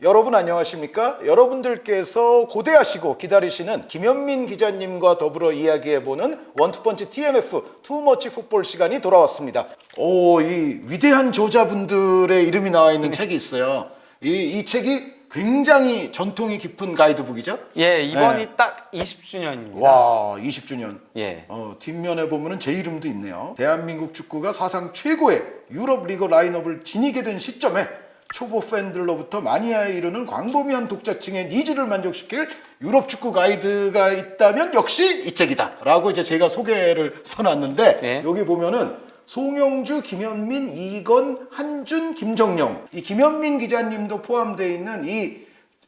여러분 안녕하십니까? 여러분들께서 고대하시고 기다리시는 김현민 기자님과 더불어 이야기해보는 원투펀치 TMF 투머치 풋볼 시간이 돌아왔습니다. 이 위대한 저자분들의 이름이 나와 있는 책이 있어요. 이 책이 굉장히 전통이 깊은 가이드북이죠? 예, 이번이 딱 20주년입니다. 와, 20주년. 예. 뒷면에 보면은 제 이름도 있네요. 대한민국 축구가 사상 최고의 유럽 리그 라인업을 지니게 된 시점에 초보 팬들로부터 마니아에 이르는 광범위한 독자층의 니즈를 만족시킬 유럽 축구 가이드가 있다면 역시 이 책이다 라고 이제 제가 소개를 써놨는데 네. 여기 보면은 송영주, 김현민, 이건, 한준, 김정영 이 김현민 기자님도 포함되어 있는 이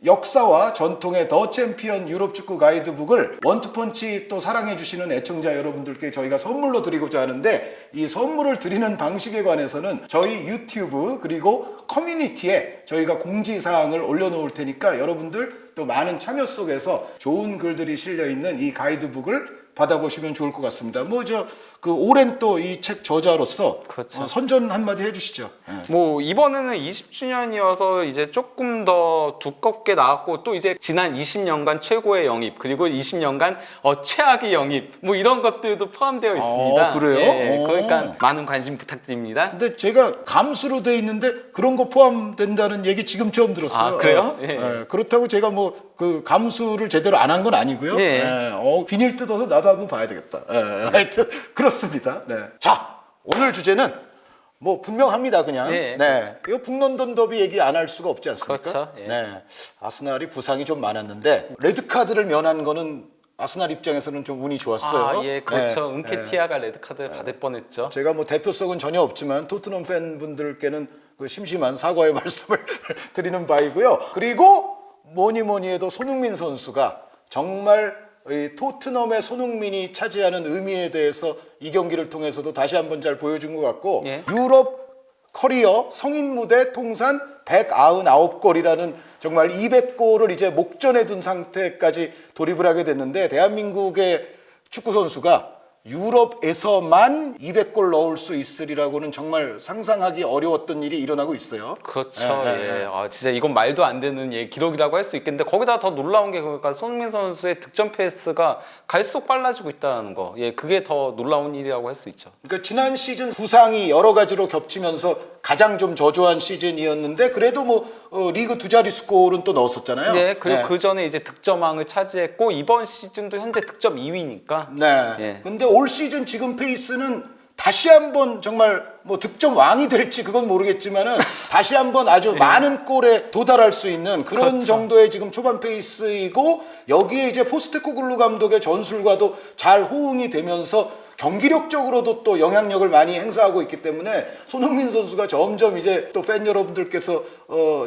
역사와 전통의 더 챔피언 유럽 축구 가이드북을 원투펀치 또 사랑해주시는 애청자 여러분들께 저희가 선물로 드리고자 하는데 이 선물을 드리는 방식에 관해서는 저희 유튜브 그리고 커뮤니티에 저희가 공지사항을 올려놓을 테니까 여러분들 또 많은 참여 속에서 좋은 글들이 실려있는 이 가이드북을 받아보시면 좋을 것 같습니다. 오랜 또 이 책 저자로서 그렇죠. 선전 한마디 해주시죠. 뭐 이번에는 20주년이어서 이제 조금 더 두껍게 나왔고 또 이제 지난 20년간 최고의 영입 그리고 20년간 최악의 영입 뭐 이런 것들도 포함되어 있습니다. 그래요? 예, 그러니까 많은 관심 부탁드립니다. 근데 제가 감수로 돼 있는데 그런 거 포함된다는 얘기 지금 처음 들었어요. 아, 그래요? 예. 그렇다고 제가 그 감수를 제대로 안 한 건 아니고요. 예. 비닐 뜯어서 나도 한번 봐야 되겠다. 하여튼 그렇습니다. 네. 자, 오늘 주제는 뭐 분명합니다, 그냥. 예. 네. 이거 북런던 더비 얘기 안 할 수가 없지 않습니까? 그렇죠. 예. 네. 아스날이 부상이 좀 많았는데 레드 카드를 면한 거는 아스날 입장에서는 좀 운이 좋았어요. 예, 그렇죠. 네. 은케티아가 레드카드 받을 뻔했죠. 제가 뭐 대표성은 전혀 없지만 토트넘 팬분들께는 그 심심한 사과의 말씀을 드리는 바이고요. 그리고 뭐니 해도 손흥민 선수가 정말 이 토트넘의 손흥민이 차지하는 의미에 대해서 이 경기를 통해서도 다시 한번 잘 보여준 것 같고 예. 유럽 커리어 성인 무대 통산 199골이라는 정말 200골을 이제 목전에 둔 상태까지 돌입을 하게 됐는데 대한민국의 축구 선수가 유럽에서만 200골 넣을 수 있으리라고는 정말 상상하기 어려웠던 일이 일어나고 있어요. 그렇죠. 예. 진짜 이건 말도 안 되는 기록이라고 할 수 있겠는데 거기다 더 놀라운 게 그러니까 손흥민 선수의 득점 페이스가 갈수록 빨라지고 있다는 거. 그게 더 놀라운 일이라고 할 수 있죠. 그러니까 지난 시즌 부상이 여러 가지로 겹치면서 가장 좀 저조한 시즌이었는데 그래도 리그 두 자릿수 골은 또 넣었었잖아요. 네, 그리고 그 전에 이제 득점왕을 차지했고 이번 시즌도 현재 득점 2위니까. 네. 예. 근데 올 시즌 지금 페이스는 다시 한번 정말 득점 왕이 될지 그건 모르겠지만은 다시 한번 아주 많은 골에 도달할 수 있는 그런 그렇죠. 정도의 지금 초반 페이스이고 여기에 이제 포스테코글루 감독의 전술과도 잘 호응이 되면서 경기력적으로도 또 영향력을 많이 행사하고 있기 때문에 손흥민 선수가 점점 이제 또 팬 여러분들께서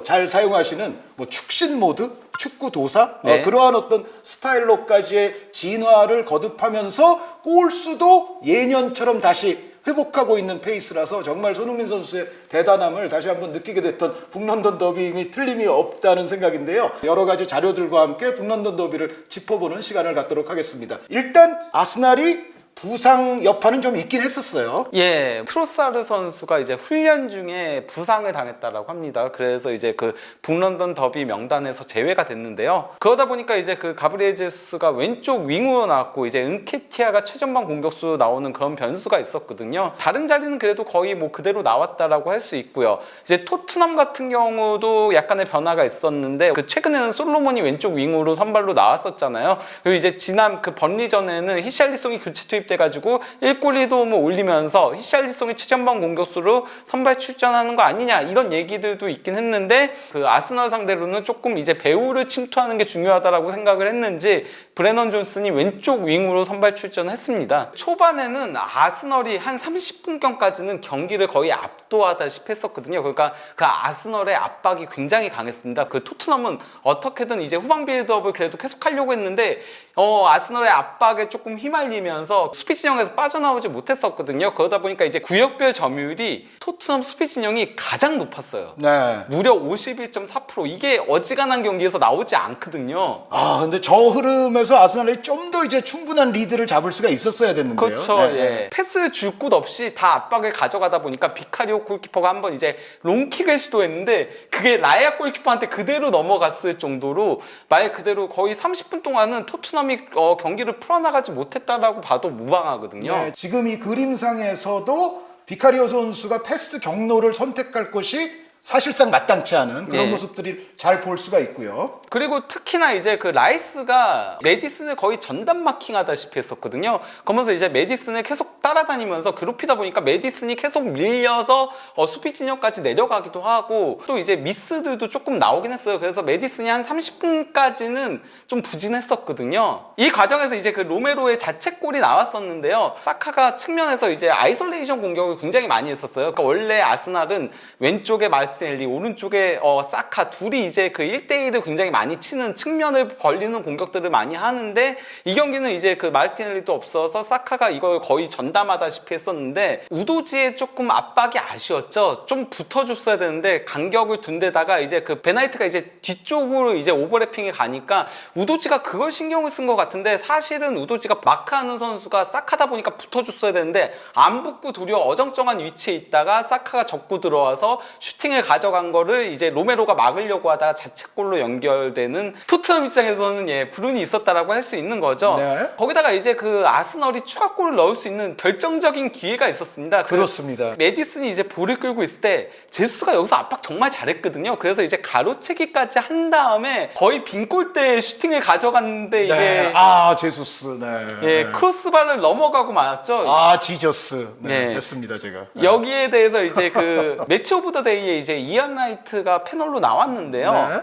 잘 사용하시는 축신 모드, 축구 도사 네. 그러한 어떤 스타일로까지의 진화를 거듭하면서 골수도 예년처럼 다시 회복하고 있는 페이스라서 정말 손흥민 선수의 대단함을 다시 한번 느끼게 됐던 북런던 더비임이 틀림이 없다는 생각인데요. 여러 가지 자료들과 함께 북런던 더비를 짚어보는 시간을 갖도록 하겠습니다. 일단 아스날이 부상 여파는 좀 있긴 했었어요. 예, 트로사르 선수가 이제 훈련 중에 부상을 당했다라고 합니다. 그래서 이제 그 북런던 더비 명단에서 제외가 됐는데요. 그러다 보니까 이제 그 가브리엘 제수스가 왼쪽 윙으로 나왔고 이제 은케티아가 최전방 공격수로 나오는 그런 변수가 있었거든요. 다른 자리는 그래도 거의 그대로 나왔다라고 할 수 있고요. 이제 토트넘 같은 경우도 약간의 변화가 있었는데 최근에는 솔로몬이 왼쪽 윙으로 선발로 나왔었잖아요. 그리고 이제 지난 그 번리전에는 히샬리송이 교체 투입 돼가지고 1골 1도움을 올리면서 히샬리송이 최전방 공격수로 선발 출전하는 거 아니냐 이런 얘기들도 있긴 했는데 그 아스널 상대로는 조금 이제 배후를 침투하는 게 중요하다라고 생각을 했는지 브레넌 존슨이 왼쪽 윙으로 선발 출전했습니다. 초반에는 아스널이 한 30분경까지는 경기를 거의 압도하다시피 했었거든요. 그러니까 그 아스널의 압박이 굉장히 강했습니다. 그 토트넘은 어떻게든 이제 후방 빌드업을 그래도 계속 하려고 했는데 아스널의 압박에 조금 휘말리면서 수비 진영에서 빠져나오지 못했었거든요. 그러다 보니까 이제 구역별 점유율이 토트넘 수비 진영이 가장 높았어요. 네. 무려 51.4%. 이게 어지간한 경기에서 나오지 않거든요. 아, 근데 저 흐름에서 아스날이 좀 더 이제 충분한 리드를 잡을 수가 있었어야 됐는데요. 그렇죠. 네. 예. 패스를 줄 곳 없이 다 압박을 가져가다 보니까 비카리오 골키퍼가 한번 이제 롱킥을 시도했는데 그게 라야 골키퍼한테 그대로 넘어갔을 정도로 말 그대로 거의 30분 동안은 토트넘이 경기를 풀어나가지 못했다라고 봐도 무방하거든요. 네, 지금 이 그림상에서도 비카리오 선수가 패스 경로를 선택할 것이 사실상 마땅치 않은 그런 네. 모습들이 잘 볼 수가 있고요. 그리고 특히나 이제 그 라이스가 메디슨을 거의 전담 마킹하다시피 했었거든요. 그러면서 이제 메디슨을 계속 따라다니면서 괴롭히다 보니까 메디슨이 계속 밀려서 수비 진영까지 내려가기도 하고 또 이제 미스들도 조금 나오긴 했어요. 그래서 메디슨이 한 30분까지는 좀 부진했었거든요. 이 과정에서 이제 그 로메로의 자책골이 나왔었는데요. 사카가 측면에서 이제 아이솔레이션 공격을 굉장히 많이 했었어요. 그러니까 원래 아스날은 왼쪽에 마르티넬리, 오른쪽에 사카 둘이 이제 그 1대1을 굉장히 많이 치는 측면을 벌리는 공격들을 많이 하는데 이 경기는 이제 그 마르티넬리도 없어서 사카가 이걸 거의 전담하다시피 했었는데 우도지의 조금 압박이 아쉬웠죠. 좀 붙어줬어야 되는데 간격을 둔 데다가 이제 그 베나이트가 이제 뒤쪽으로 이제 오버래핑이 가니까 우도지가 그걸 신경을 쓴 것 같은데 사실은 우도지가 마크하는 선수가 사카다 보니까 붙어줬어야 되는데 안 붙고 도리어 어정쩡한 위치에 있다가 사카가 접고 들어와서 슈팅을 가져간 거를 이제 로메로가 막으려고 하다가 자책골로 연결되는 토트넘 입장에서는 예, 불운이 있었다라고 할 수 있는 거죠. 네. 거기다가 이제 그 아스널이 추가골을 넣을 수 있는 결정적인 기회가 있었습니다. 그렇습니다. 메디슨이 이제 볼을 끌고 있을 때 제수가 여기서 압박 정말 잘했거든요. 그래서 이제 가로채기까지 한 다음에 거의 빈 골대에 슈팅을 가져갔는데 이게 네. 아, 제수스. 네. 예, 크로스바를 넘어가고 말았죠. 아, 지저스. 네. 네. 했습니다, 제가. 네. 여기에 대해서 이제 그 매치 오브 더 데이에 이제 이안 라이트가 패널로 나왔는데요. 네.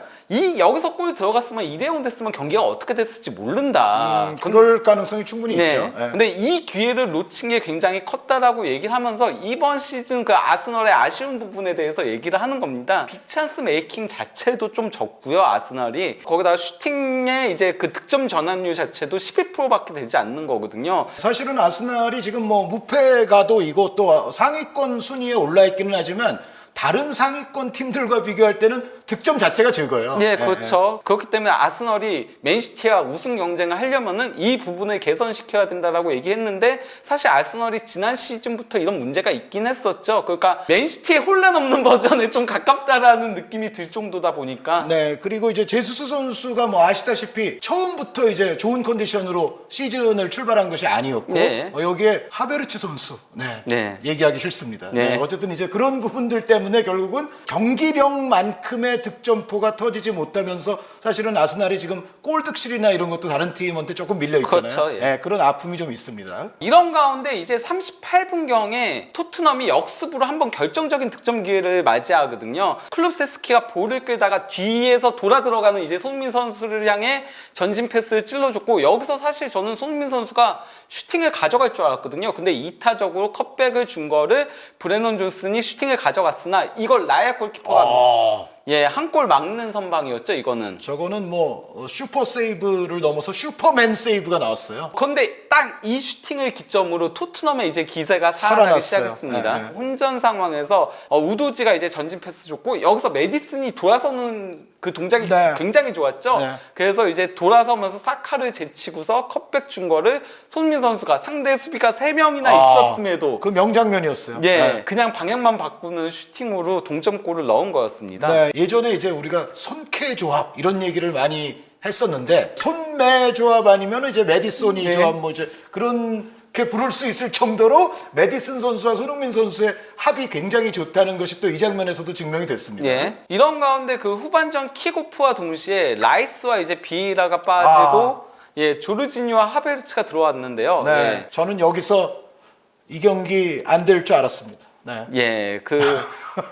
여기서 골 들어갔으면 2대0 됐으면 경기가 어떻게 됐을지 모른다. 그럴 가능성이 충분히 네. 있죠. 네. 근데 이 기회를 놓친 게 굉장히 컸다라고 얘기를 하면서 이번 시즌 그 아스널의 아쉬운 부분에 대해서 얘기를 하는 겁니다. 빅찬스 메이킹 자체도 좀 적고요, 아스널이. 거기다가 슈팅의 이제 그 득점 전환율 자체도 11%밖에 되지 않는 거거든요. 사실은 아스날이 지금 뭐 무패가도 이거 또 상위권 순위에 올라 있기는 하지만 다른 상위권 팀들과 비교할 때는 득점 자체가 적어요. 네, 그렇죠. 그렇기 때문에 아스널이 맨시티와 우승 경쟁을 하려면은 이 부분을 개선시켜야 된다라고 얘기했는데 사실 아스널이 지난 시즌부터 이런 문제가 있긴 했었죠. 그러니까 맨시티의 혼란 없는 버전에 좀 가깝다라는 느낌이 들 정도다 보니까. 네, 그리고 이제 제수스 선수가 뭐 아시다시피 처음부터 이제 좋은 컨디션으로 시즌을 출발한 것이 아니었고 네. 여기에 하베르츠 선수, 네. 얘기하기 싫습니다. 네. 어쨌든 이제 그런 부분들 때문에 결국은 경기력만큼의 득점포가 터지지 못하면서 사실은 아스날이 지금 골득실이나 이런 것도 다른 팀한테 조금 밀려 있잖아요. 그렇죠, 예. 네, 그런 아픔이 좀 있습니다. 이런 가운데 이제 38분경에 토트넘이 역습으로 한번 결정적인 득점 기회를 맞이하거든요. 클룹세스키가 볼을 끌다가 뒤에서 돌아 들어가는 이제 손흥민 선수를 향해 전진 패스를 찔러줬고 여기서 사실 저는 손흥민 선수가 슈팅을 가져갈 줄 알았거든요. 근데 이타적으로 컷백을 준 거를 브레넌 존슨이 슈팅을 가져갔으나 이걸 라야 골키퍼가 한 골 막는 선방이었죠, 이거는. 저거는 뭐 슈퍼 세이브를 넘어서 슈퍼맨 세이브가 나왔어요. 그런데 딱 이 슈팅을 기점으로 토트넘의 이제 기세가 살아나기 살아났어요. 시작했습니다. 네. 혼전 상황에서 우도지가 이제 전진 패스 줬고 여기서 메디슨이 돌아서는 그 동작이 네. 굉장히 좋았죠. 네. 그래서 이제 돌아서면서 사카를 제치고서 컷백 준 거를 손민 선수가 상대 수비가 3명이나 있었음에도 그 명장면이었어요. 예, 네. 그냥 방향만 바꾸는 슈팅으로 동점골을 넣은 거였습니다. 네, 예전에 이제 우리가 손캐 조합 이런 얘기를 많이 했었는데 손매 조합 아니면 이제 메디소니 네. 조합 뭐 이제 그렇게 부를 수 있을 정도로 메디슨 선수와 손흥민 선수의 합이 굉장히 좋다는 것이 또 이 장면에서도 증명이 됐습니다. 예. 이런 가운데 그 후반전 킥오프와 동시에 라이스와 이제 비이라가 빠지고 예, 조르지니와 하베르츠가 들어왔는데요. 네, 저는 여기서 이 경기 안 될 줄 알았습니다. 네. 예, 그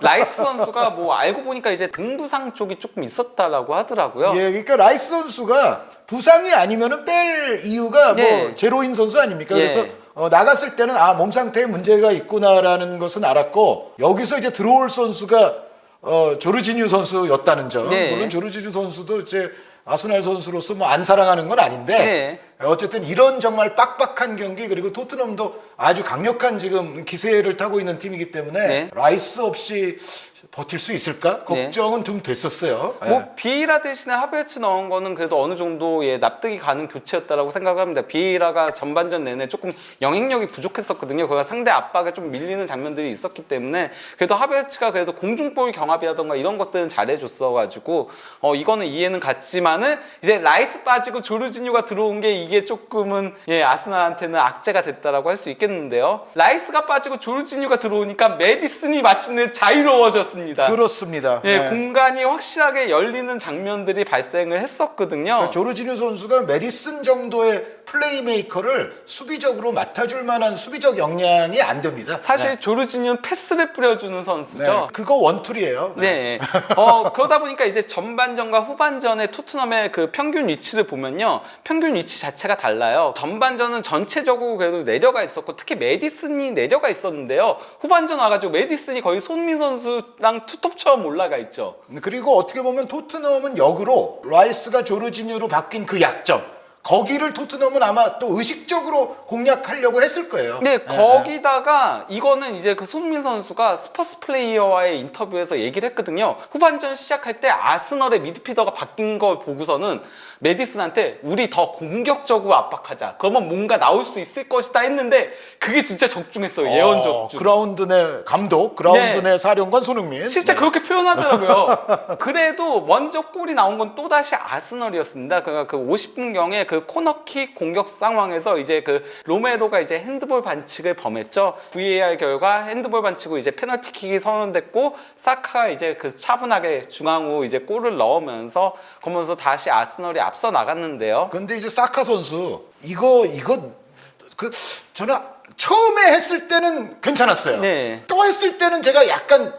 라이스 선수가 뭐 알고 보니까 이제 등 부상 쪽이 조금 있었다라고 하더라고요. 예, 그러니까 라이스 선수가 부상이 아니면은 뺄 이유가 뭐 예. 제로인 선수 아닙니까? 예. 그래서 나갔을 때는 몸 상태에 문제가 있구나라는 것은 알았고 여기서 이제 들어올 선수가 조르지뉴 선수였다는 점. 네. 물론 조르지뉴 선수도 이제 아스날 선수로서 뭐 안 사랑하는 건 아닌데 어쨌든 이런 정말 빡빡한 경기, 그리고 토트넘도 아주 강력한 지금 기세를 타고 있는 팀이기 때문에 네. 라이스 없이 버틸 수 있을까? 걱정은 좀 됐었어요. 뭐 비에이라 대신에 하베르츠 넣은 거는 그래도 어느 정도 납득이 가는 교체였다라고 생각합니다. 비에이라가 전반전 내내 조금 영향력이 부족했었거든요. 그가 상대 압박에 좀 밀리는 장면들이 있었기 때문에 그래도 하베르츠가 그래도 공중볼 경합이라던가 이런 것들은 잘해줬어가지고 이거는 이해는 갔지만은 이제 라이스 빠지고 조르지뉴가 들어온 게 이게 조금은 아스날한테는 악재가 됐다라고 할 수 있겠는데요. 라이스가 빠지고 조르지뉴가 들어오니까 메디슨이 마침내 자유로워졌습니다. 그렇습니다. 네. 공간이 확실하게 열리는 장면들이 발생을 했었거든요. 그러니까 조르지뉴 선수가 메디슨 정도의 플레이메이커를 수비적으로 맡아줄 만한 수비적 역량이 안 됩니다. 사실 조르지뉴는 패스를 뿌려주는 선수죠. 네. 그거 원툴이에요. 네. 그러다 보니까 이제 전반전과 후반전의 토트넘의 그 평균 위치를 보면요. 평균 위치 자체가 달라요. 전반전은 전체적으로 그래도 내려가 있었고 특히 메디슨이 내려가 있었는데요. 후반전 와가지고 메디슨이 거의 손민 선수랑 투톱처럼 올라가 있죠. 그리고 어떻게 보면 토트넘은 역으로 라이스가 조르지뉴로 바뀐 그 약점, 거기를 토트넘은 아마 또 의식적으로 공략하려고 했을 거예요. 네, 거기다가 이거는 이제 그 손민 선수가 스퍼스 플레이어와의 인터뷰에서 얘기를 했거든요. 후반전 시작할 때 아스널의 미드필더가 바뀐 걸 보고서는 메디슨한테 우리 더 공격적으로 압박하자. 그러면 뭔가 나올 수 있을 것이다 했는데 그게 진짜 적중했어요. 예언 적중. 그라운드 내 감독, 그라운드 내 사령관 손흥민. 실제 그렇게 표현하더라고요. 그래도 먼저 골이 나온 건 또다시 아스널이었습니다. 그러니까 그 50분경에 그 코너킥 공격 상황에서 이제 그 로메로가 이제 핸드볼 반칙을 범했죠. VAR 결과 핸드볼 반칙으로 이제 페널티킥이 선언됐고 사카가 이제 그 차분하게 중앙으로 이제 골을 넣으면서 그러면서 다시 아스널이 앞서 나갔는데요. 근데 이제 사카 선수 이거 저는 처음에 했을 때는 괜찮았어요. 네. 또 했을 때는 제가 약간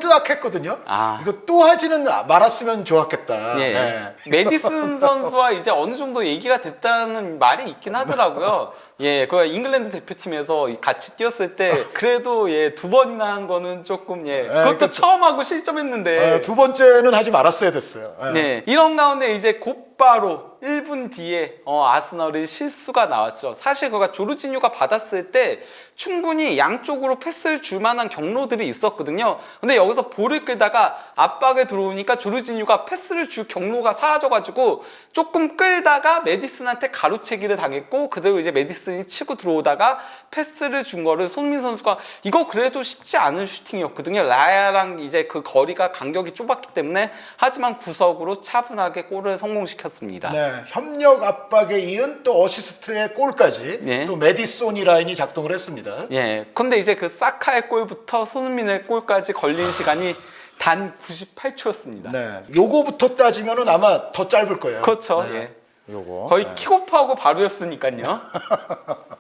뜨악했거든요. 이거 또 하지는 말았으면 좋았겠다. 예. 네. 메디슨 선수와 이제 어느 정도 얘기가 됐다는 말이 있긴 하더라고요. 예, 그 잉글랜드 대표팀에서 같이 뛰었을 때 그래도 두 번이나 한 거는 조금 그것도 처음 하고 실점했는데 두 번째는 하지 말았어야 됐어요. 네, 이런 가운데 이제 곧바로 1분 뒤에 아스널의 실수가 나왔죠. 사실 그가 조르지뉴가 받았을 때 충분히 양쪽으로 패스를 줄 만한 경로들이 있었거든요. 근데 여기서 볼을 끌다가 압박에 들어오니까 조르지뉴가 패스를 줄 경로가 사라져가지고 조금 끌다가 메디슨한테 가로채기를 당했고 그대로 이제 메디슨이 치고 들어오다가 패스를 준 거를 손민 선수가 이거 그래도 쉽지 않은 슈팅이었거든요. 라야랑 이제 그 거리가 간격이 좁았기 때문에 하지만 구석으로 차분하게 골을 성공시켰습니다. 네, 협력 압박에 이은 또 어시스트의 골까지 또 메디소니 라인이 작동을 했습니다. 예. 근데 이제 그 사카의 골부터 손흥민의 골까지 걸린 시간이 단 98초였습니다. 네, 요거부터 따지면은 아마 더 짧을 거예요. 그렇죠. 네. 예. 요거 거의 킥오프하고 바로였으니까요.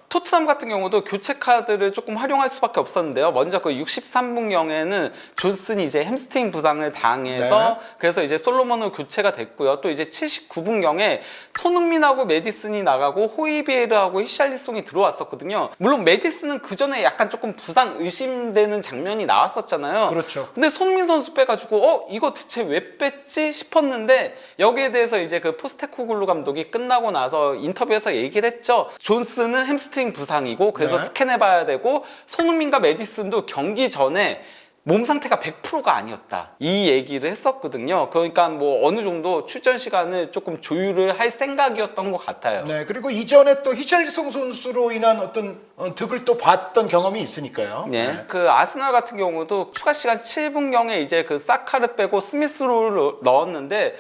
토트넘 같은 경우도 교체 카드를 조금 활용할 수밖에 없었는데요. 먼저 그 63분경에는 존슨이 이제 햄스트링 부상을 당해서 그래서 이제 솔로몬으로 교체가 됐고요. 또 이제 79분경에 손흥민하고 메디슨이 나가고 호이비에르하고 히샬리송이 들어왔었거든요. 물론 메디슨은 그 전에 약간 조금 부상 의심되는 장면이 나왔었잖아요. 그렇죠. 근데 손흥민 선수 빼가지고 이거 대체 왜 뺐지 싶었는데 여기에 대해서 이제 그 포스테코글루 감독이 끝나고 나서 인터뷰에서 얘기를 했죠. 존슨은 햄스트링 부상이고 그래서 스캔해봐야 되고 손흥민과 메디슨도 경기 전에 몸 상태가 100%가 아니었다. 이 얘기를 했었거든요. 그러니까 뭐 어느 정도 출전 시간을 조금 조율을 할 생각이었던 것 같아요. 네, 그리고 이전에 또 히샬리송 선수로 인한 어떤 득을 또 봤던 경험이 있으니까요. 네. 그 아스날 같은 경우도 추가 시간 7분경에 이제 그 사카를 빼고 스미스로를 넣었는데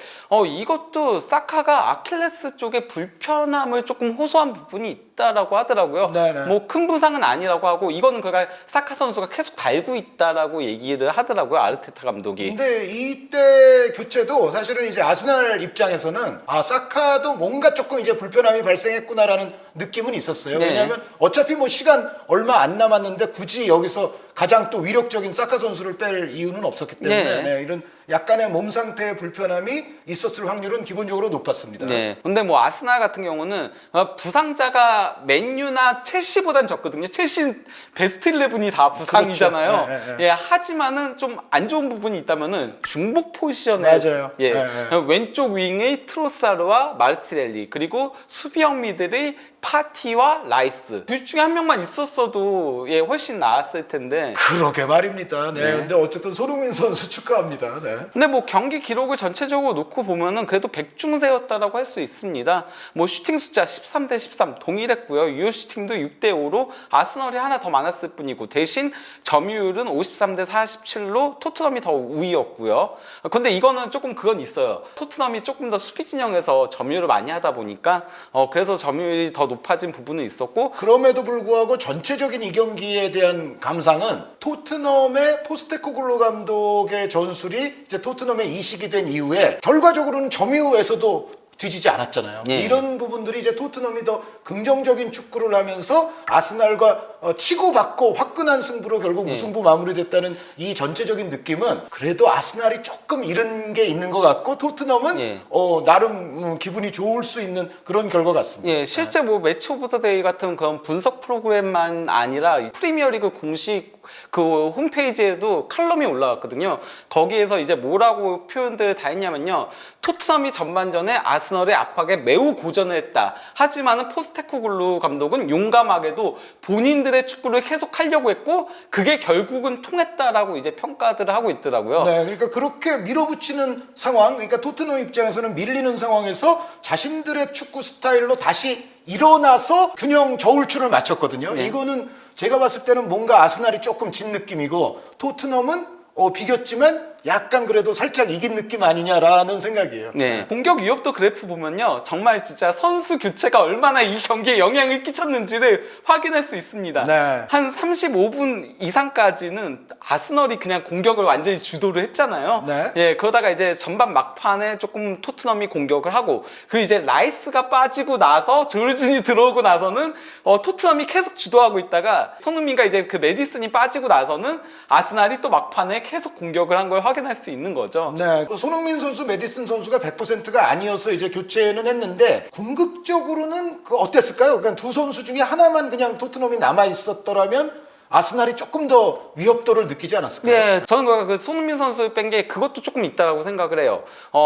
이것도 사카가 아킬레스 쪽에 불편함을 조금 호소한 부분이 있다라고 하더라고요. 뭐 큰 부상은 아니라고 하고 이거는 그가 사카 선수가 계속 달고 있다라고 얘기를 하더라고요. 아르테타 감독이. 근데 이때 교체도 사실은 이제 아스날 입장에서는 사카도 뭔가 조금 이제 불편함이 발생했구나라는 느낌은 있었어요. 왜냐하면 어차피 뭐 시간 얼마 안 남았는데 굳이 여기서 가장 또 위력적인 사카 선수를 뺄 이유는 없었기 때문에 네. 네, 이런 약간의 몸 상태의 불편함이 있었을 확률은 기본적으로 높았습니다. 네. 근데 뭐 아스날 같은 경우는 부상자가 맨유나 첼시보단 적거든요. 첼시 베스트 11이 다 부상이잖아요. 그렇죠. 네, 네, 네. 예, 하지만은 좀 안 좋은 부분이 있다면은 중복 포지션에 맞아요. 예, 네, 네. 왼쪽 윙의 트로사르와 마르티넬리 그리고 수비형 미들의 파티와 라이스 둘 중에 한 명만 있었어도 예, 훨씬 나았을 텐데. 그러게 말입니다. 네, 네. 근데 어쨌든 손흥민 선수 축하합니다. 네. 근데 뭐 경기 기록을 전체적으로 놓고 보면은 그래도 백중세였다라고 할 수 있습니다. 뭐 슈팅 숫자 13대 13 동일했고요. 유효 슈팅도 6대 5로 아스널이 하나 더 많았을 뿐이고 대신 점유율은 53대 47로 토트넘이 더 우위였고요. 근데 이거는 조금 그건 있어요. 토트넘이 조금 더 수비 진영에서 점유율을 많이 하다 보니까 그래서 점유율이 더 높아진 부분은 있었고 그럼에도 불구하고 전체적인 이 경기에 대한 감상은 토트넘의 포스테코글루 감독의 전술이 이제 토트넘에 이식이 된 이후에 결과적으로는 점유에서도 뒤지지 않았잖아요. 예. 이런 부분들이 이제 토트넘이 더 긍정적인 축구를 하면서 아스날과 치고받고 화끈한 승부로 결국 예. 무승부 마무리됐다는 이 전체적인 느낌은 그래도 아스날이 조금 잃은 게 있는 것 같고 토트넘은 예. 나름 기분이 좋을 수 있는 그런 결과 같습니다. 예, 실제 뭐 매치 오브 더 데이 같은 그런 분석 프로그램만 아니라 이 프리미어리그 공식 그 홈페이지에도 칼럼이 올라왔거든요. 거기에서 이제 뭐라고 표현들을 다 했냐면요. 토트넘이 전반전에 아스널의 압박에 매우 고전을 했다. 하지만은 포스테코글루 감독은 용감하게도 본인들의 축구를 계속 하려고 했고 그게 결국은 통했다라고 이제 평가들을 하고 있더라고요. 네, 그러니까 그렇게 밀어붙이는 상황, 그러니까 토트넘 입장에서는 밀리는 상황에서 자신들의 축구 스타일로 다시 일어나서 균형 저울추를 맞췄거든요. 네. 이거는 제가 봤을 때는 뭔가 아스날이 조금 진 느낌이고 토트넘은 비겼지만 약간 그래도 살짝 이긴 느낌 아니냐라는 생각이에요. 네. 공격 위협도 그래프 보면요. 정말 진짜 선수 교체가 얼마나 이 경기에 영향을 끼쳤는지를 확인할 수 있습니다. 네. 한 35분 이상까지는 아스널이 그냥 공격을 완전히 주도를 했잖아요. 네. 예, 그러다가 이제 전반 막판에 조금 토트넘이 공격을 하고 그 이제 라이스가 빠지고 나서 조르진이 들어오고 나서는 토트넘이 계속 주도하고 있다가 손흥민과 이제 그 메디슨이 빠지고 나서는 아스날이 또 막판에 계속 공격을 한 걸 확인할 수 있는 거죠. 네, 그 손흥민 선수, 메디슨 선수가 100%가 아니어서 이제 교체는 했는데 궁극적으로는 그 어땠을까요? 그러니까 두 선수 중에 하나만 그냥 토트넘이 남아 있었더라면 아스날이 조금 더 위협도를 느끼지 않았을까요? 네, 저는 그 손흥민 선수 뺀 게 그것도 조금 있다라고 생각을 해요.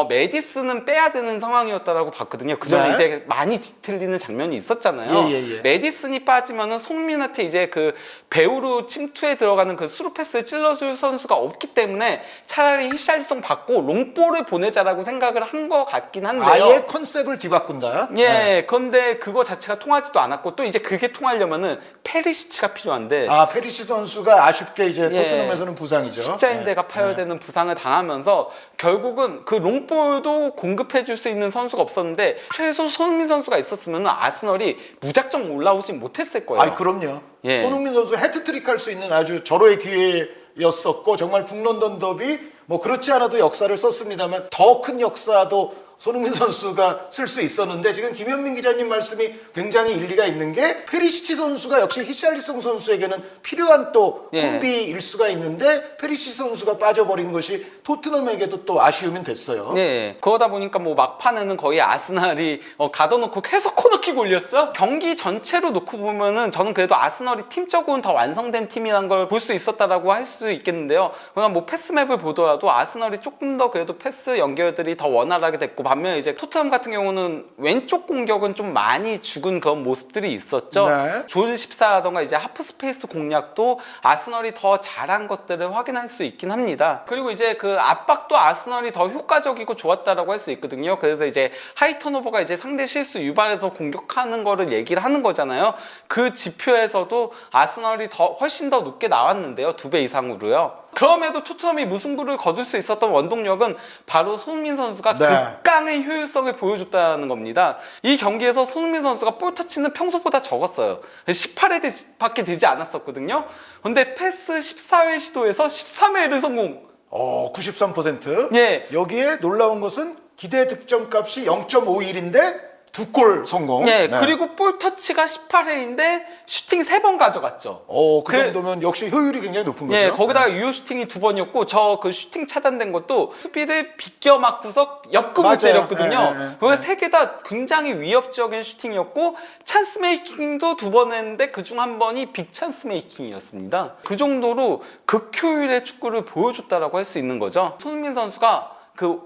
메디슨은 빼야 되는 상황이었다라고 봤거든요. 그 전에 네. 이제 많이 뒤틀리는 장면이 있었잖아요. 예. 메디슨이 빠지면은 손흥민한테 이제 그 배우로 침투에 들어가는 그 스루 패스를 찔러줄 선수가 없기 때문에 차라리 히샬리송 받고 롱볼을 보내자라고 생각을 한 것 같긴 한데요. 아예 컨셉을 뒤바꾼다. 예, 네. 그런데 그거 자체가 통하지도 않았고 또 이제 그게 통하려면은 페리시치가 필요한데 페리시 선수가 아쉽게 이제 예. 토트넘에서는 부상이죠. 십자인대가 네. 파열되는 부상을 당하면서 결국은 그 롱볼도 공급해줄 수 있는 선수가 없었는데 최소 손흥민 선수가 있었으면 아스널이 무작정 올라오진 못했을 거예요. 아이 그럼요. 예. 손흥민 선수 해트트릭 할 수 있는 아주 절호의 기회였었고 정말 북런던 더비 뭐 그렇지 않아도 역사를 썼습니다만 더 큰 역사도 손흥민 선수가 쓸 수 있었는데 지금 김현민 기자님 말씀이 굉장히 일리가 있는 게 페리시치 선수가 역시 히샬리송 선수에게는 필요한 또 예. 콤비일 수가 있는데 페리시치 선수가 빠져버린 것이 토트넘에게도 또 아쉬움이 됐어요. 네, 그러다 보니까 뭐 막판에는 거의 아스날이 가둬놓고 계속 코너킥 올렸죠. 경기 전체로 놓고 보면은 저는 그래도 아스널이 팀적으로는 더 완성된 팀이란 걸 볼 수 있었다라고 할 수 있겠는데요. 그냥 뭐 패스맵을 보더라도 아스널이 조금 더 그래도 패스 연결들이 더 원활하게 됐고 반면 이제 토트넘 같은 경우는 왼쪽 공격은 좀 많이 죽은 그런 모습들이 있었죠. 네. 존 14라던가 이제 하프 스페이스 공략도 아스널이 더 잘한 것들을 확인할 수 있긴 합니다. 그리고 이제 그 압박도 아스널이 더 효과적이고 좋았다라고 할 수 있거든요. 그래서 이제 하이 턴오버가 이제 상대 실수 유발해서 공격하는 거를 얘기를 하는 거잖아요. 그 지표에서도 아스널이 훨씬 더 높게 나왔는데요. 2배 이상으로요. 그럼에도 토트넘이 무승부를 거둘 수 있었던 원동력은 바로 손흥민 선수가 네. 극강의 효율성을 보여줬다는 겁니다. 이 경기에서 손흥민 선수가 볼 터치는 평소보다 적었어요. 18회 밖에 되지 않았었거든요. 근데 패스 14회 시도에서 13회를 성공. 93%. 예. 여기에 놀라운 것은 기대 득점값이 0.51인데 2골 성공. 네, 그리고 볼 터치가 18회인데 슈팅 3번 가져갔죠. 그 정도면 역시 효율이 굉장히 높은 거죠. 네, 거기다가 유효 슈팅이 2번이었고 저 그 슈팅 차단된 것도 수비를 비껴 맞고서 옆구를 맞아요. 때렸거든요. 그래서 3개 다 굉장히 위협적인 슈팅이었고 찬스 메이킹도 2번 했는데 그중 1번이 빅 찬스 메이킹이었습니다. 그 정도로 극효율의 축구를 보여줬다라고 할 수 있는 거죠. 손흥민 선수가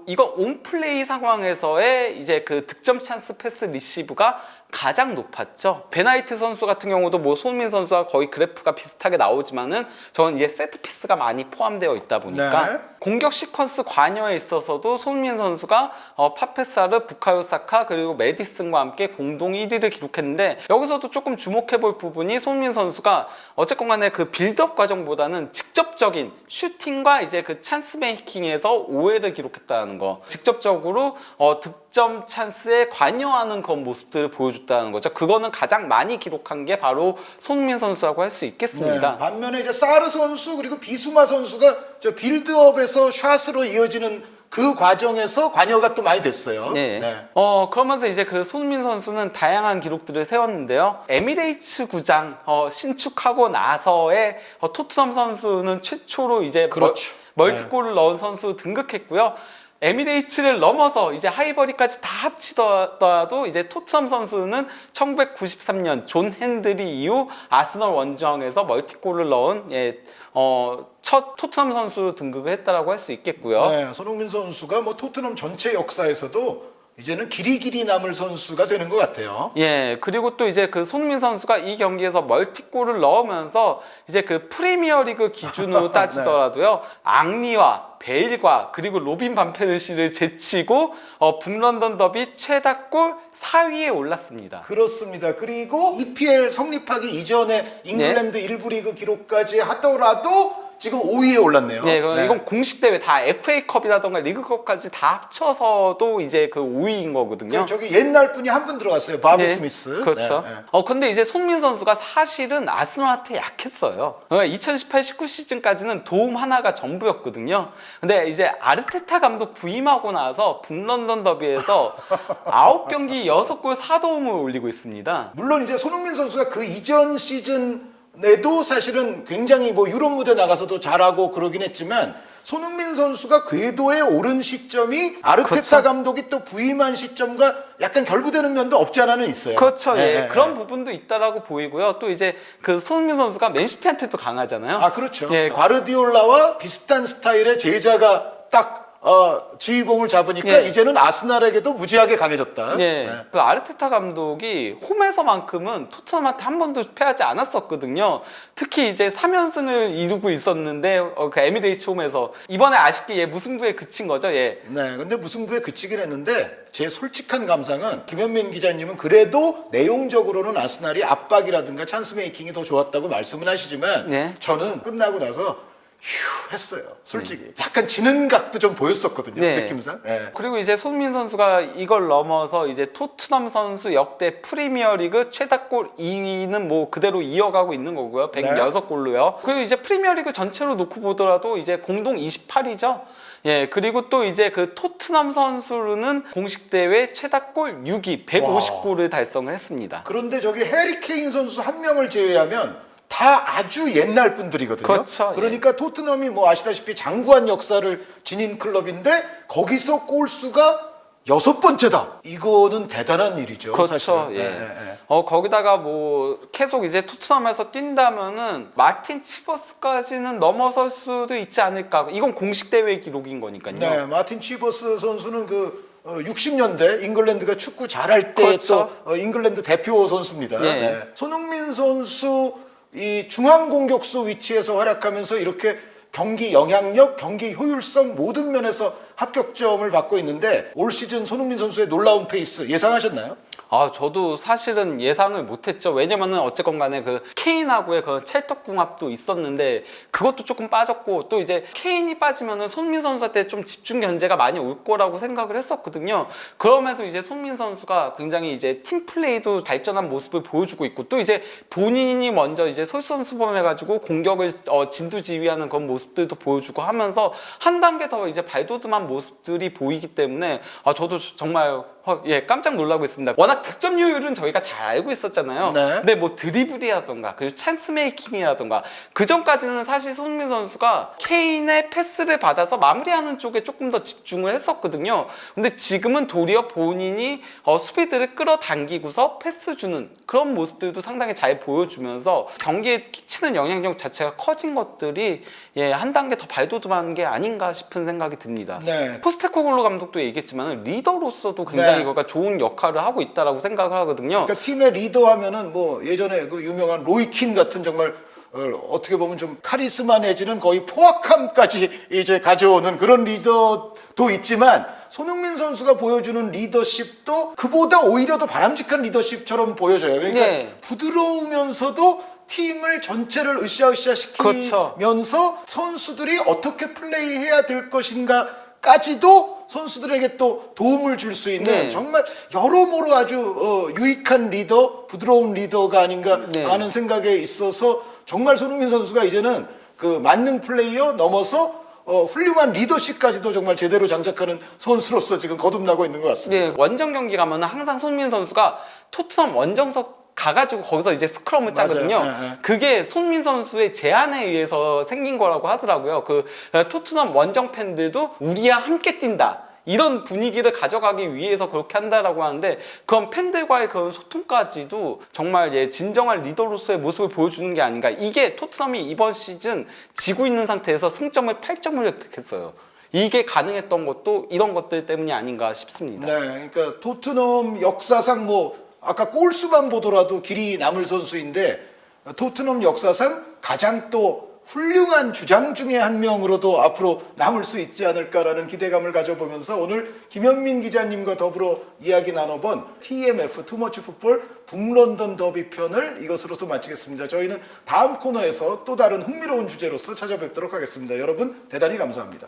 이건 온플레이 상황에서의 이제 그 득점 찬스 패스 리시브가 가장 높았죠. 베나이트 선수 같은 경우도 뭐 손흥민 선수와 거의 그래프가 비슷하게 나오지만은 저는 이제 세트피스가 많이 포함되어 있다 보니까 공격 시퀀스 관여에 있어서도 손흥민 선수가 파페사르, 부카요 사카 그리고 메디슨과 함께 공동 1위를 기록했는데 여기서도 조금 주목해볼 부분이 손흥민 선수가 어쨌건 간에 그 빌드업 과정보다는 직접적인 슈팅과 이제 그 찬스 메이킹에서 5회를 기록했다는 거. 직접적으로 득점 찬스에 관여하는 그런 모습들을 보여줬다는 거죠. 그거는 가장 많이 기록한 게 바로 손흥민 선수라고 할 수 있겠습니다. 반면에 이제 사르 선수 그리고 비수마 선수가 저 빌드업에서 샷으로 이어지는 그 과정에서 관여가 또 많이 됐어요. 그러면서 이제 그 손흥민 선수는 다양한 기록들을 세웠는데요. 에미레이츠 구장 신축하고 나서의 토트넘 선수는 최초로 이제 멀티골을 넣은 선수 등극했고요. 에미레이츠를 넘어서 이제 하이버리까지 다 합치더라도 이제 토트넘 선수는 1993년 존 핸들이 이후 아스널 원정에서 멀티골을 넣은 첫 토트넘 선수로 등극을 했다라고 할 수 있겠고요. 손흥민 선수가 뭐 토트넘 전체 역사에서도 이제는 길이 남을 선수가 되는 것 같아요. 그리고 또 이제 그 손흥민 선수가 이 경기에서 멀티골을 넣으면서 이제 그 프리미어리그 기준으로 따지더라도요. 앙리와 베일과 그리고 로빈 반 페르시를 제치고 북런던 더비 최다골 4위에 올랐습니다. 그렇습니다. 그리고 EPL 성립하기 이전에 잉글랜드 1부 리그 기록까지 하더라도 지금 5위에 올랐네요. 이건 공식 대회 다 FA컵이라던가 리그컵까지 다 합쳐서도 이제 그 5위인 거거든요. 저기 옛날 분이 한 분 들어갔어요. 바비 스미스. 그렇죠. 근데 이제 손민 선수가 사실은 아스널한테 약했어요. 2018-19 시즌까지는 도움 하나가 전부였거든요. 근데 이제 아르테타 감독 부임하고 나서 북런던 더비에서 9경기 6골 4도움을 올리고 있습니다. 물론 이제 손흥민 선수가 그 이전 시즌에도 사실은 굉장히 뭐 유럽 무대 나가서도 잘하고 그러긴 했지만 손흥민 선수가 궤도에 오른 시점이 아르테타 감독이 또 부임한 시점과 약간 결부되는 면도 없지 않아는 있어요. 그렇죠. 그런 부분도 있다라고 보이고요. 또 이제 그 손흥민 선수가 맨시티한테도 강하잖아요. 그렇죠. 과르디올라와 비슷한 스타일의 제자가 딱 지휘봉을 잡으니까 이제는 아스날에게도 무지하게 강해졌다. 그 아르테타 감독이 홈에서만큼은 토트넘한테 한 번도 패하지 않았었거든요. 특히 이제 3연승을 이루고 있었는데 그 에미레이츠 홈에서 이번에 아쉽게 무승부에 그친 거죠. 근데 무승부에 그치긴 했는데 제 솔직한 감상은 김현민 기자님은 그래도 내용적으로는 아스날이 압박이라든가 찬스 메이킹이 더 좋았다고 말씀을 하시지만 저는 끝나고 나서 휴 했어요. 솔직히 약간 지는 각도 좀 보였었거든요. 느낌상. 그리고 이제 손민 선수가 이걸 넘어서 이제 토트넘 선수 역대 프리미어리그 최다골 2위는 뭐 그대로 이어가고 있는 거고요. 106골로요. 그리고 이제 프리미어리그 전체로 놓고 보더라도 이제 공동 28위죠. 그리고 또 이제 그 토트넘 선수는 공식 대회 최다골 6위 150골을 달성을 했습니다. 그런데 저기 해리 케인 선수 한 명을 제외하면 다 아주 옛날 분들이거든요. 그렇죠. 그러니까 토트넘이 뭐 아시다시피 장구한 역사를 지닌 클럽인데 거기서 골수가 6번째다. 이거는 대단한 일이죠. 그렇죠. 사실은. 거기다가 뭐 계속 이제 토트넘에서 뛴다면은 마틴 치버스까지는 넘어설 수도 있지 않을까. 이건 공식 대회 기록인 거니까요. 마틴 치버스 선수는 60년대 잉글랜드가 축구 잘할 때 또 잉글랜드 대표 선수입니다. 손흥민 선수 이 중앙 공격수 위치에서 활약하면서 이렇게 경기 영향력, 경기 효율성 모든 면에서 합격점을 받고 있는데 올 시즌 손흥민 선수의 놀라운 페이스 예상하셨나요? 저도 사실은 예상을 못했죠. 왜냐면은 어쨌건 간에 그 케인하고의 그 찰떡궁합도 있었는데 그것도 조금 빠졌고 또 이제 케인이 빠지면은 손민 선수한테 좀 집중 견제가 많이 올 거라고 생각을 했었거든요. 그럼에도 이제 손민 선수가 굉장히 이제 팀 플레이도 발전한 모습을 보여주고 있고 또 이제 본인이 먼저 이제 솔선수범해가지고 공격을 진두지휘하는 그런 모습들도 보여주고 하면서 한 단계 더 이제 발돋움한 모습들이 보이기 때문에 저도 정말 깜짝 놀라고 있습니다. 워낙 워낙 득점률은 저희가 잘 알고 있었잖아요. 네. 근데 뭐 드리블이라던가 그리고 찬스 메이킹이라던가 그 전까지는 사실 손흥민 선수가 케인의 패스를 받아서 마무리하는 쪽에 조금 더 집중을 했었거든요. 근데 지금은 도리어 본인이 수비들을 끌어당기고서 패스 주는 그런 모습들도 상당히 잘 보여주면서 경기에 끼치는 영향력 자체가 커진 것들이 한 단계 더 발돋움한 게 아닌가 싶은 생각이 듭니다. 네. 포스테코글로 감독도 얘기했지만 리더로서도 굉장히 네. 그가 좋은 역할을 하고 있다라고 생각을 하거든요. 그러니까 팀의 리더하면은 뭐 예전에 그 유명한 로이킨 같은 정말 어떻게 보면 좀 카리스마 내지는 거의 포악함까지 이제 가져오는 그런 리더도 있지만 손흥민 선수가 보여주는 리더십도 그보다 오히려 더 바람직한 리더십처럼 보여져요. 그러니까 네. 부드러우면서도 팀을 전체를 으쌰으쌰 시키면서 그렇죠. 선수들이 어떻게 플레이해야 될 것인가까지도 선수들에게 또 도움을 줄 수 있는 네. 정말 여러모로 아주 유익한 리더, 부드러운 리더가 아닌가 네. 하는 생각에 있어서 정말 손흥민 선수가 이제는 그 만능 플레이어 넘어서 훌륭한 리더십까지도 정말 제대로 장착하는 선수로서 지금 거듭나고 있는 것 같습니다. 네, 원정 경기 가면 항상 손흥민 선수가 토트넘 원정석 가가지고 거기서 이제 스크럼을 짜거든요. 맞아요. 네, 네. 그게 손흥민 선수의 제안에 의해서 생긴 거라고 하더라고요. 그 토트넘 원정 팬들도 우리와 함께 뛴다. 이런 분위기를 가져가기 위해서 그렇게 한다라고 하는데 그건 팬들과의 그런 소통까지도 정말 진정한 리더로서의 모습을 보여주는 게 아닌가. 이게 토트넘이 이번 시즌 지고 있는 상태에서 승점을 8점을 획득했어요. 이게 가능했던 것도 이런 것들 때문이 아닌가 싶습니다. 네, 그러니까 토트넘 역사상 뭐 아까 골수만 보더라도 길이 남을 선수인데 토트넘 역사상 가장 또 훌륭한 주장 중에 한 명으로도 앞으로 남을 수 있지 않을까라는 기대감을 가져보면서 오늘 김현민 기자님과 더불어 이야기 나눠본 TMF 투머치 풋볼 북런던 더비 편을 이것으로도 마치겠습니다. 저희는 다음 코너에서 또 다른 흥미로운 주제로서 찾아뵙도록 하겠습니다. 여러분 대단히 감사합니다.